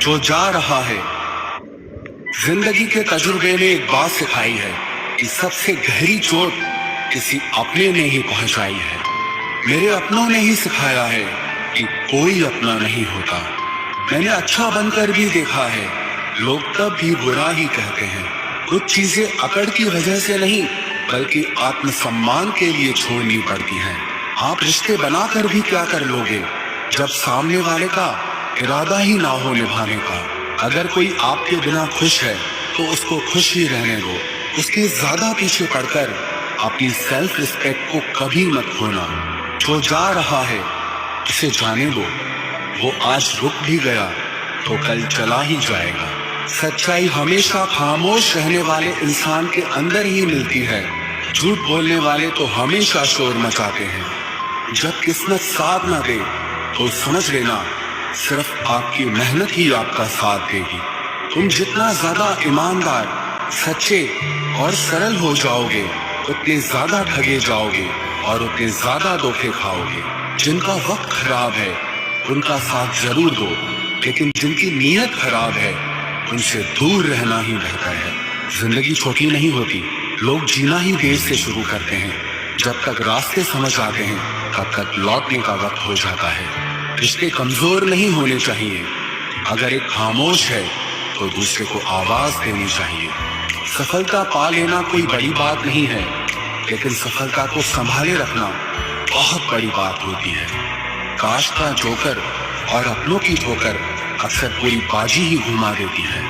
जो जा रहा है। जिंदगी के तजुर्बे ने एक बात सिखाई है कि सबसे गहरी चोट किसी अपने ने ही पहुंचाई है। मेरे अपनों ने ही सिखाया है कि कोई अपना नहीं होता। मैंने अच्छा बनकर भी देखा है, लोग तब भी बुरा ही कहते हैं। कुछ चीजें अकड़ की वजह से नहीं बल्कि आत्मसम्मान के लिए छोड़नी पड़ती हैं। आप रिश्ते बनाकर भी क्या कर लोगे जब सामने वाले का इरादा ही ना हो निभाने का। अगर कोई आपके बिना खुश है तो उसको खुश ही रहने दो। उसके ज्यादा पीछे पड़कर अपनी सेल्फ रिस्पेक्ट को कभी मत खोना। जो जा रहा है उसे जाने दो, वो आज रुक भी गया तो कल चला ही जाएगा। सच्चाई हमेशा खामोश रहने वाले इंसान के अंदर ही मिलती है। झूठ बोलने वाले तो हमेशा शोर मचाते हैं। जब किस्मत साथ न दे तो समझ लेना सिर्फ आपकी मेहनत ही आपका साथ देगी। तुम जितना ज्यादा ईमानदार, सच्चे और सरल हो जाओगे उतने ज्यादा ठगे जाओगे और उतने ज्यादा धोखे खाओगे। जिनका वक्त खराब है उनका साथ जरूर दो, लेकिन जिनकी नीयत खराब है उनसे दूर रहना ही बेहतर है। जिंदगी छोटी नहीं होती, लोग जीना ही देर से शुरू करते हैं। जब तक रास्ते समझ आते हैं तब तक लौटने का वक्त हो जाता है। रिश्ते कमजोर नहीं होने चाहिए। अगर एक खामोश है तो दूसरे को आवाज देनी चाहिए। सफलता पा लेना कोई बड़ी बात नहीं है, लेकिन सफलता को संभाले रखना बहुत बड़ी बात होती है। काश का जोकर और अपनों की ठोकर अक्सर पूरी बाजी ही घुमा देती है।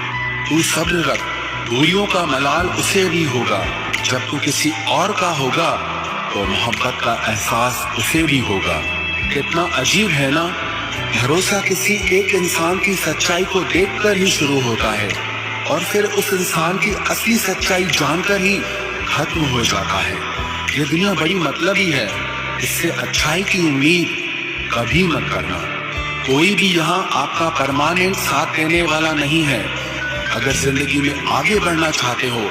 तू सब्र रख, दूरियों का मलाल उसे भी होगा। जब तू किसी और का होगा तो मोहब्बत का एहसास उसे भी होगा। कितना अजीब है ना, भरोसा किसी एक इंसान की सच्चाई को देखकर ही शुरू होता है और फिर उस इंसान की असली सच्चाई जानकर ही खत्म हो जाता है। ये दुनिया बड़ी मतलबी है, इससे अच्छाई की उम्मीद कभी मत करना। कोई भी यहाँ आपका परमानेंट साथ देने वाला नहीं है। अगर जिंदगी में आगे बढ़ना चाहते हो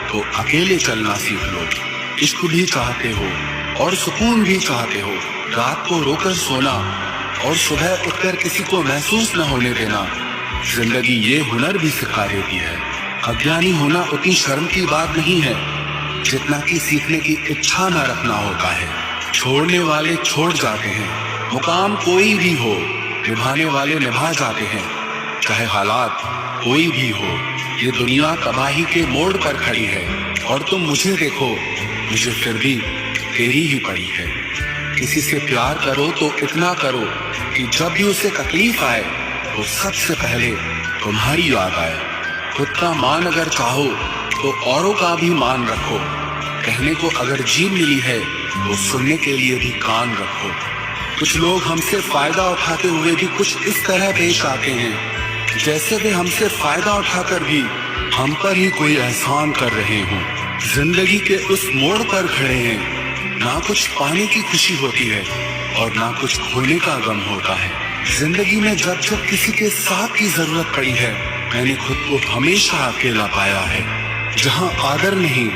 तो अकेले चलना सीख लो। इश्क भी चाहते हो और सुकून भी चाहते हो, रात को रोकर सोना और सुबह उठकर किसी को महसूस न होने देना, जिंदगी ये हुनर भी सिखा देती है। अज्ञानी होना उतनी शर्म की बात नहीं है जितना कि सीखने की इच्छा न रखना होता है। छोड़ने वाले छोड़ जाते हैं, मुकाम कोई भी हो, निभाने वाले निभा जाते हैं। चाहे हालात कोई भी हो, ये दुनिया तबाही के मोड़ पर खड़ी है और तुम मुझे देखो, मुझे फिर भी तेरी ही पड़ी है। किसी से प्यार करो तो इतना करो कि जब भी उसे तकलीफ आए तो सबसे पहले तुम्हारी याद आए। खुद का मान अगर चाहो तो औरों का भी मान रखो। कहने को अगर जीभ मिली है तो सुनने के लिए भी कान रखो। कुछ लोग हमसे फायदा उठाते हुए भी कुछ इस तरह पेश आते हैं जैसे वे हमसे फायदा उठाकर भी हम पर ही कोई एहसान कर रहे हों। जिंदगी के उस मोड़ पर खड़े हैं, ना कुछ पाने की खुशी होती है और ना कुछ खोने का गम होता है। जिंदगी में जब जब किसी के साथ की जरूरत पड़ी है, मैंने खुद को हमेशा अकेला पाया है। जहाँ आदर नहीं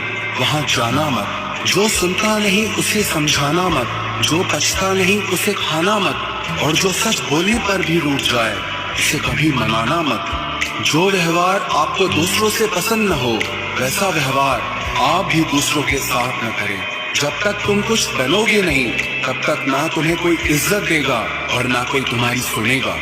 वहाँ जाना मत, जो सुनता नहीं उसे समझाना मत, जो पछता नहीं उसे खाना मत, और जो सच बोलने पर भी रूठ जाए उसे कभी मनाना मत। जो व्यवहार आपको दूसरों से पसंद न हो वैसा व्यवहार आप भी दूसरों के साथ न करें। जब तक तुम कुछ बनोगे नहीं तब तक ना तुम्हें कोई इज्जत देगा और ना कोई तुम्हारी सुनेगा।